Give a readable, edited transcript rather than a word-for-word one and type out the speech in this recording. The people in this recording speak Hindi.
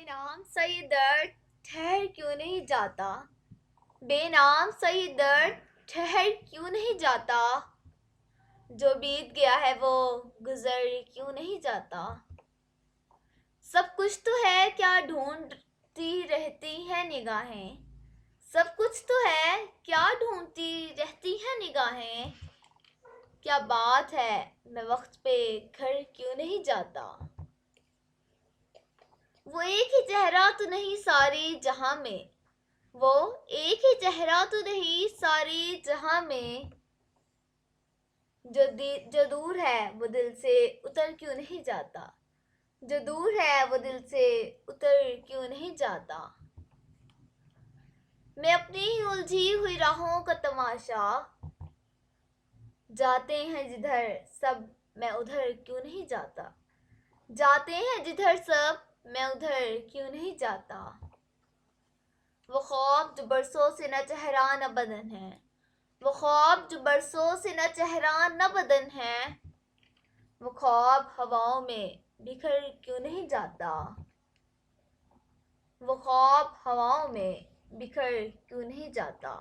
बेनाम सही दर्द ठहर क्यों नहीं जाता। बेनाम सही दर्द ठहर क्यों नहीं जाता। जो बीत गया है वो गुजर क्यों नहीं जाता। सब कुछ तो है क्या ढूंढती रहती है निगाहें। सब कुछ तो है क्या ढूंढती रहती है निगाहें। क्या बात है मैं वक्त पे घर क्यों नहीं जाता। वो एक ही चेहरा तो नहीं सारी जहां में। वो एक ही चेहरा तो नहीं सारी जहां में। जो दूर है वो दिल से उतर क्यों नहीं जाता। जो दूर है वो दिल से उतर क्यों नहीं जाता। मैं अपनी ही उलझी हुई राहों का तमाशा। जाते हैं जिधर सब मैं उधर क्यों नहीं जाता। जाते हैं जिधर सब मैं उधर क्यों नहीं जाता। वो ख्वाब जो बरसों से न चेहरा न बदन है। वो ख्वाब जो बरसों से न चेहरा न बदन है। वो ख्वाब हवाओं में बिखर क्यों नहीं जाता। वो ख्वाब हवाओं में बिखर क्यों नहीं जाता।